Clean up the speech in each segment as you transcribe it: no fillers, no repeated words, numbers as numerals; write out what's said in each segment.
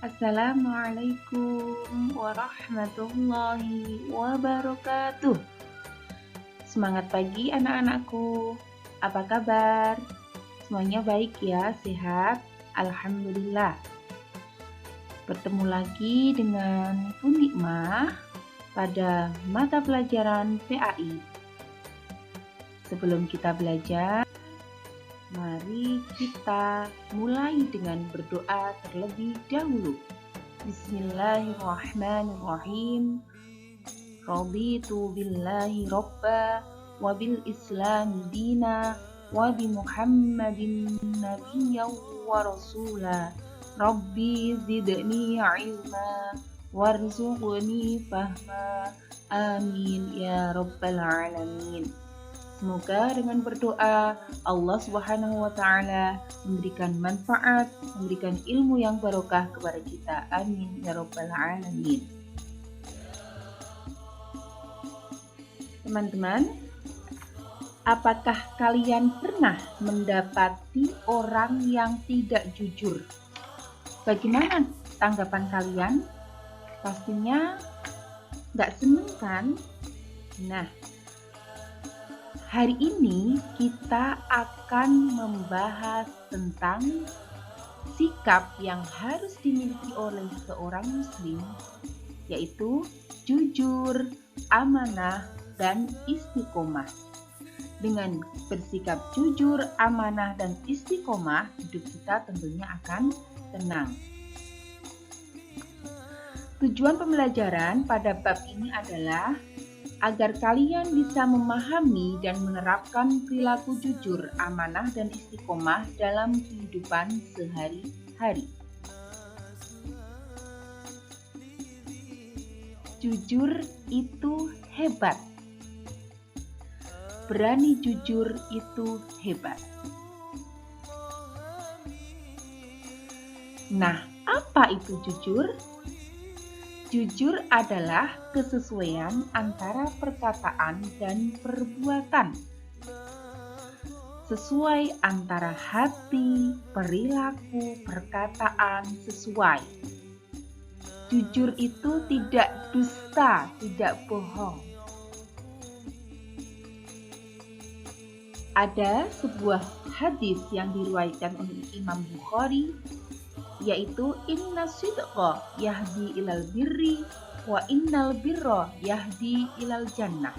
Assalamualaikum warahmatullahi wabarakatuh. Semangat pagi anak-anakku. Apa kabar? Semuanya baik ya, sehat? Alhamdulillah. Bertemu lagi dengan Bu Nikmah pada mata pelajaran PAI. Sebelum kita belajar, mari kita mulai dengan berdoa terlebih dahulu. Bismillahirrahmanirrahim. Raditu billahi robba wa bil islami dina wa bi muhammadin nabiyyan wa rasula. Rabbi zidni ilma warzuqni fahma. Amin ya rabbal alamin. Semoga dengan berdoa Allah Subhanahu wa Ta'ala memberikan manfaat, memberikan ilmu yang barokah kepada kita. Amin ya rabbal alamin. Teman-teman, apakah kalian pernah mendapati orang yang tidak jujur? Bagaimana tanggapan kalian? Pastinya nggak seneng kan? Nah, hari ini kita akan membahas tentang sikap yang harus dimiliki oleh seorang muslim, yaitu jujur, amanah, dan istiqomah. Dengan bersikap jujur, amanah, dan istiqomah, hidup kita tentunya akan tenang. Tujuan pembelajaran pada bab ini adalah agar kalian bisa memahami dan menerapkan perilaku jujur, amanah, dan istiqomah dalam kehidupan sehari-hari. Jujur itu hebat. Berani jujur itu hebat. Nah, apa itu jujur? Jujur adalah kesesuaian antara perkataan dan perbuatan. Sesuai antara hati, perilaku, perkataan sesuai. Jujur itu tidak dusta, tidak bohong. Ada sebuah hadis yang diriwayatkan oleh Imam Bukhari, yaitu inna sidqa yahdi ilal birri wa innal birra yahdi ilal jannah.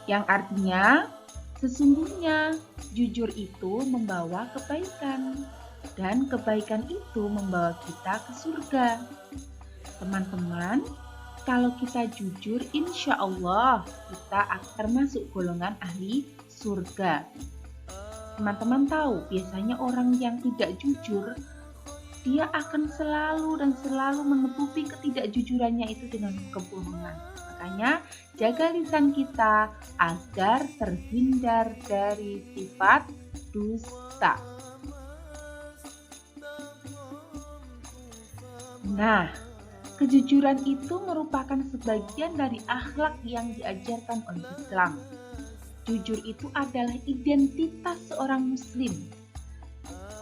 Yang artinya, sesungguhnya jujur itu membawa kebaikan dan kebaikan itu membawa kita ke surga. Teman-teman, kalau kita jujur, insya Allah kita akan termasuk golongan ahli surga. Teman-teman tahu, biasanya orang yang tidak jujur, dia akan selalu menutupi ketidakjujurannya itu dengan kebohongan. Makanya, jaga lisan kita agar terhindar dari sifat dusta. Nah, kejujuran itu merupakan sebagian dari akhlak yang diajarkan oleh Islam. Jujur itu adalah identitas seorang muslim.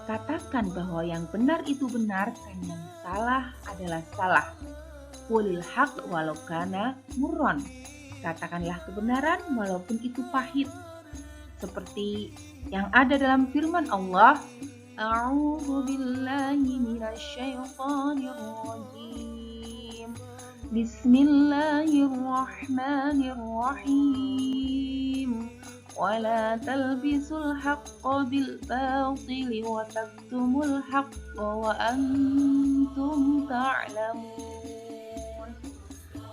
Katakan bahwa yang benar itu benar dan yang salah adalah salah. Qulil haq walau kana murron. Katakanlah kebenaran walaupun itu pahit. Seperti yang ada dalam firman Allah, A'udzu billahi minasyaitonir rajim. Bismillahirrahmanirrahim. Wala talbisul haqqa bil batili wa taktumul haqqa wa antum ta'lamun.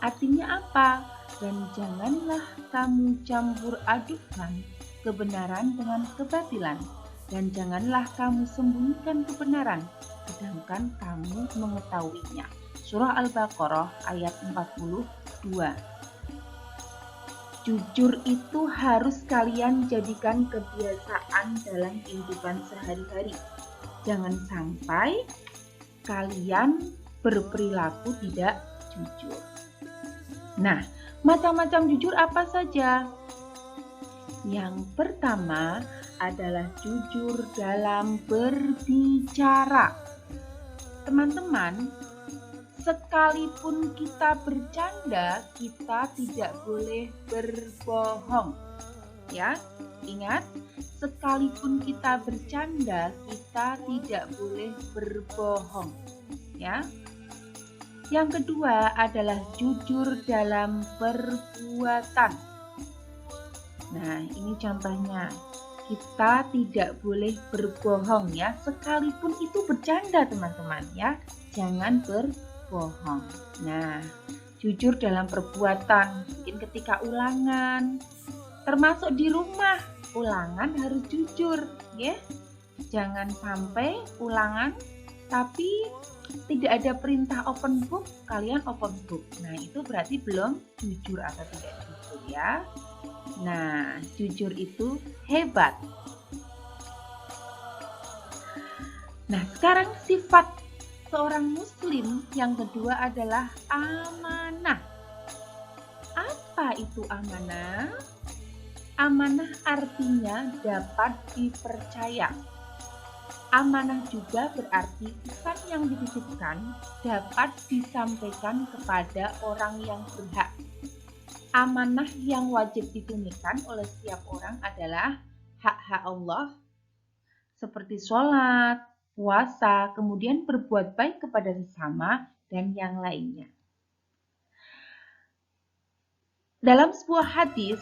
Artinya apa? Dan janganlah kamu campur adukkan kebenaran dengan kebatilan, dan janganlah kamu sembunyikan kebenaran sedangkan kamu mengetahuinya. Surah Al-Baqarah ayat 42. Jujur itu harus kalian jadikan kebiasaan dalam kehidupan sehari-hari. Jangan sampai kalian berperilaku tidak jujur. Nah, macam-macam jujur apa saja? Yang pertama adalah jujur dalam berbicara. Teman-teman, sekalipun kita bercanda, kita tidak boleh berbohong. Ya, ingat, sekalipun kita bercanda, kita tidak boleh berbohong. Ya. Yang kedua adalah jujur dalam perbuatan. Nah, ini contohnya. Kita tidak boleh berbohong ya, sekalipun itu bercanda teman-teman ya. Jangan berbohong. Nah, jujur dalam perbuatan, mungkin ketika ulangan, termasuk di rumah, ulangan harus jujur ya. Jangan sampai ulangan tapi tidak ada perintah open book, kalian open book. Nah, itu berarti belum jujur atau tidak jujur ya. Nah, jujur itu hebat. Nah, sekarang sifat seorang muslim yang kedua adalah amanah. Apa itu amanah? Amanah artinya dapat dipercaya. Amanah juga berarti pesan yang dititipkan dapat disampaikan kepada orang yang berhak. Amanah yang wajib ditunaikan oleh setiap orang adalah hak-hak Allah, seperti sholat, puasa, kemudian berbuat baik kepada sesama, dan yang lainnya. Dalam sebuah hadis,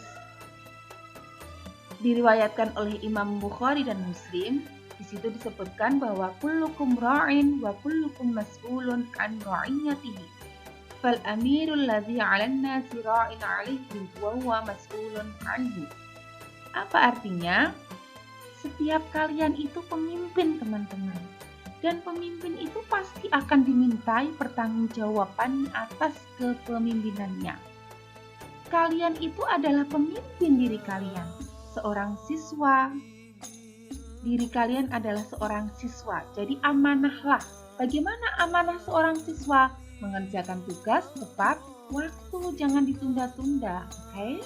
diriwayatkan oleh Imam Bukhari dan Muslim, di situ disebutkan bahwa kullukum ra'in wa kullukum mas'ulun an ra'iyatihi. Fal amirul ladzi 'alan nasi ra'in 'alaihi wa huwa mas'ulun anhu. Apa artinya? Setiap kalian itu pemimpin, teman-teman. Dan pemimpin itu pasti akan dimintai pertanggungjawaban atas kepemimpinannya. Kalian itu adalah pemimpin diri kalian. Seorang siswa, diri kalian adalah seorang siswa. Jadi amanahlah. Bagaimana amanah seorang siswa? Mengerjakan tugas tepat waktu, jangan ditunda-tunda, oke?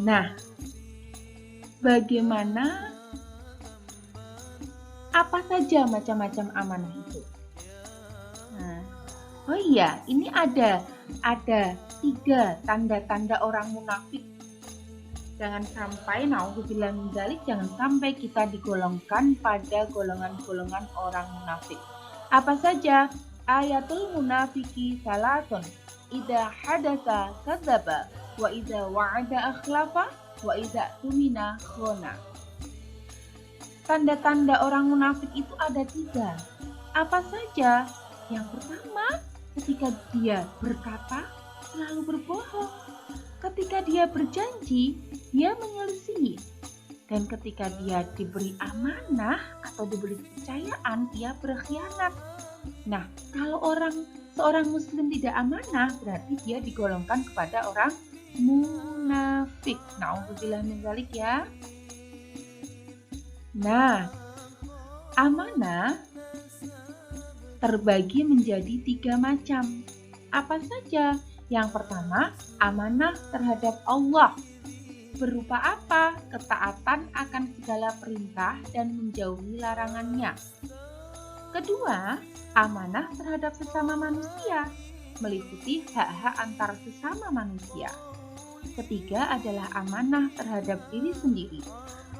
Nah, bagaimana, apa saja macam-macam amanah itu? Nah, oh iya, ini ada 3 tanda-tanda orang munafik. Jangan sampai, naudzubillah min dzalik, jangan sampai kita digolongkan pada golongan-golongan orang munafik. Apa saja? Ayatul munafiki salatun. Idza hadatsa kadzaba wa idza wa'ada akhlafa wa idza tumina khona. Tanda-tanda orang munafik itu ada 3. Apa saja? Yang pertama, ketika dia berkata selalu berbohong. Ketika dia berjanji, dia menyelisihi. Dan ketika dia diberi amanah atau diberi kepercayaan, dia berkhianat. Nah, kalau seorang muslim tidak amanah, berarti dia digolongkan kepada orang munafik. Naudzubillah min dzalik ya. Nah, amanah terbagi menjadi 3 macam. Apa saja? Yang pertama, amanah terhadap Allah. Berupa apa? Ketaatan akan segala perintah dan menjauhi larangannya. Kedua, amanah terhadap sesama manusia, meliputi hak-hak antar sesama manusia. Ketiga adalah amanah terhadap diri sendiri.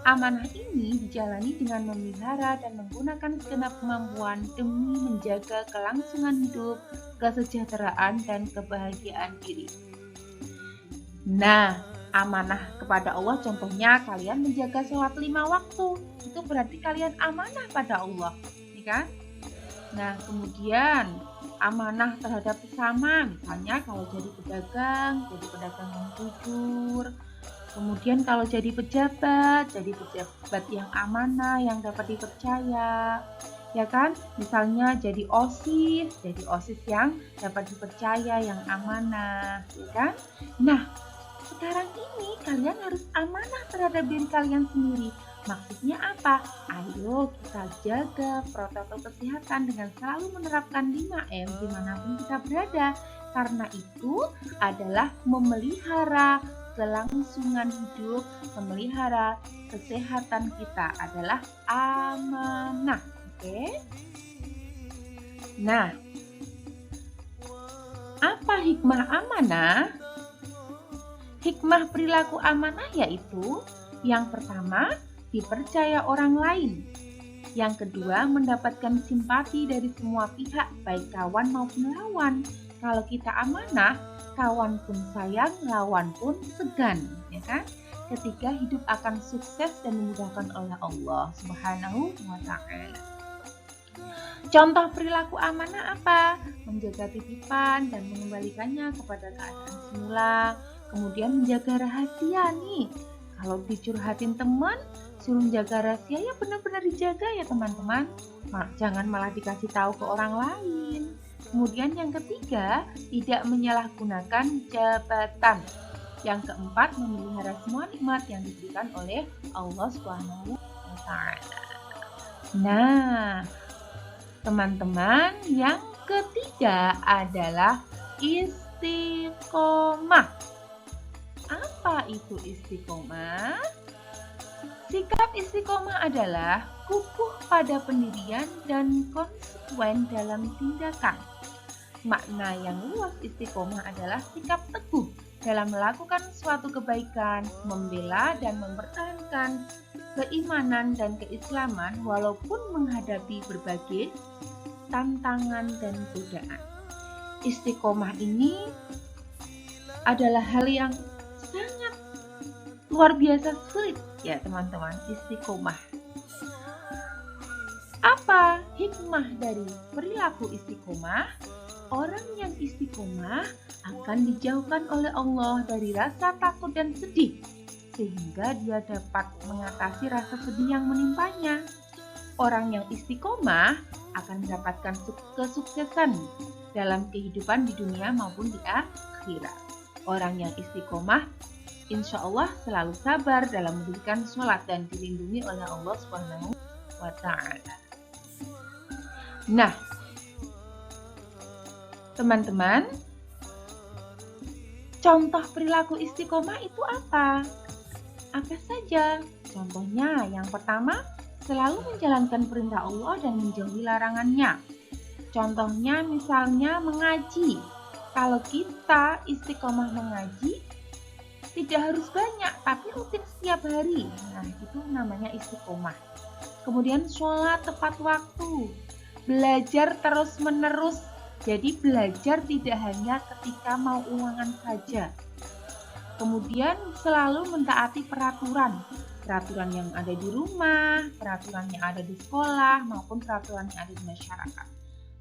Amanah ini dijalani dengan memelihara dan menggunakan segenap kemampuan demi menjaga kelangsungan hidup, kesejahteraan, dan kebahagiaan diri. Nah, amanah kepada Allah contohnya kalian menjaga sholat 5 waktu. Itu berarti kalian amanah pada Allah, ya kan? Nah, kemudian amanah terhadap sesama, misalnya kalau jadi pedagang yang jujur. Kemudian kalau jadi pejabat yang amanah, yang dapat dipercaya. Ya kan? Misalnya jadi OSIS yang dapat dipercaya, yang amanah, ya kan? Nah, sekarang ini kalian harus amanah terhadap diri kalian sendiri. Maksudnya apa? Ayo kita jaga protokol kesehatan dengan selalu menerapkan 5M dimanapun kita berada. Karena itu adalah memelihara kelangsungan hidup, memelihara kesehatan kita adalah amanah. Oke? Nah, apa hikmah amanah? Hikmah perilaku amanah yaitu yang pertama, dipercaya orang lain. Yang kedua, mendapatkan simpati dari semua pihak, baik kawan maupun lawan. Kalau kita amanah, kawan pun sayang, lawan pun segan, ya kan? Ketika hidup akan sukses dan dimudahkan oleh Allah Subhanahu wa Ta'ala. Contoh perilaku amanah apa? Menjaga titipan dan mengembalikannya kepada keadaan semula. Kemudian menjaga rahasia nih. Kalau dicurhatin teman, suruh jaga rahasia ya benar-benar dijaga ya teman-teman. Jangan malah dikasih tahu ke orang lain. Kemudian yang ketiga, tidak menyalahgunakan jabatan. Yang keempat, memelihara semua nikmat yang diberikan oleh Allah Subhanahu wa Ta'ala. Nah, teman-teman, yang ketiga adalah istiqomah. Apa itu istiqomah? Sikap istiqomah adalah kukuh pada pendirian dan konsekuen dalam tindakan. Makna yang luas istiqomah adalah sikap teguh dalam melakukan suatu kebaikan, membela dan mempertahankan keimanan dan keislaman walaupun menghadapi berbagai tantangan dan godaan. Istiqomah ini adalah hal yang sangat luar biasa sulit ya teman-teman, istiqomah. Apa hikmah dari perilaku istiqomah? Orang yang istiqomah akan dijauhkan oleh Allah dari rasa takut dan sedih, sehingga dia dapat mengatasi rasa sedih yang menimpanya. Orang yang istiqomah akan mendapatkan kesuksesan dalam kehidupan di dunia maupun di akhirat. Orang yang istiqomah insya Allah selalu sabar dalam mendirikan sholat dan dilindungi oleh Allah Subhanahu wa Ta'ala. Nah, teman-teman, contoh perilaku istiqomah itu apa? Apa saja? Contohnya, yang pertama, selalu menjalankan perintah Allah dan menjauhi larangannya. Contohnya misalnya mengaji. Kalau kita istiqomah mengaji, tidak harus banyak, tapi rutin setiap hari. Nah, itu namanya istiqomah. Kemudian sholat tepat waktu. Belajar terus-menerus. Jadi belajar tidak hanya ketika mau ulangan saja. Kemudian selalu mentaati peraturan. Peraturan yang ada di rumah, peraturan yang ada di sekolah, maupun peraturan yang ada di masyarakat.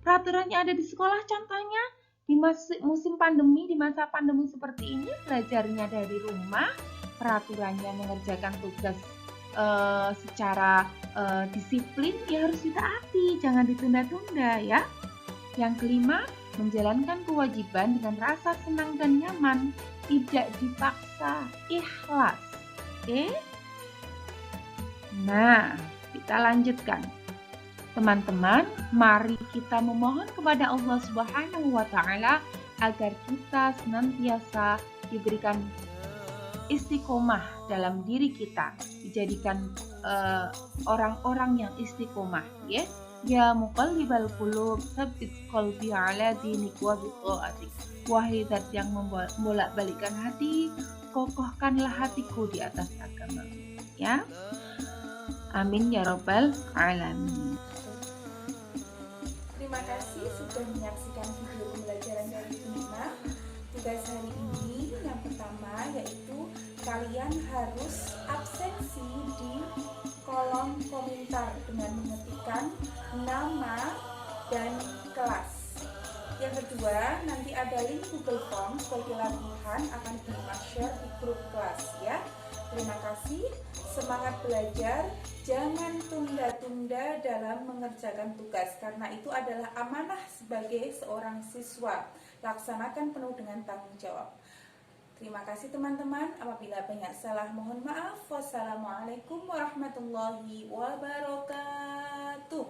Peraturan yang ada di sekolah contohnya, di musim pandemi, di masa pandemi seperti ini, belajarnya dari rumah, peraturannya mengerjakan tugas secara disiplin, ya harus ditaati, jangan ditunda-tunda ya. Yang kelima, menjalankan kewajiban dengan rasa senang dan nyaman, tidak dipaksa, ikhlas. Oke? Nah, kita lanjutkan. Teman-teman, mari kita memohon kepada Allah Subhanahu wa Ta'ala agar kita senantiasa diberikan istiqomah dalam diri kita, dijadikan orang-orang yang istiqomah, ya. Ya muqallibal qulub, tsabbit qalbi ala dinik wa bi thaatik. Wahai zat yang membolak-balikkan hati, kokohkanlah hatiku di atas agama. Ya. Amin ya rabbal alamin. Terima kasih sudah menyaksikan video pembelajaran dari Nina. Tugas hari ini yang pertama yaitu kalian harus absensi di kolom komentar dengan mengetikkan nama dan kelas. Yang kedua, nanti ada link Google Form sebagai latihan akan di-share di grup kelas ya. Terima kasih, semangat belajar, jangan tunda-tunda dalam mengerjakan tugas karena itu adalah amanah sebagai seorang siswa. Laksanakan penuh dengan tanggung jawab. Terima kasih teman-teman, apabila banyak salah mohon maaf. Wassalamualaikum warahmatullahi wabarakatuh.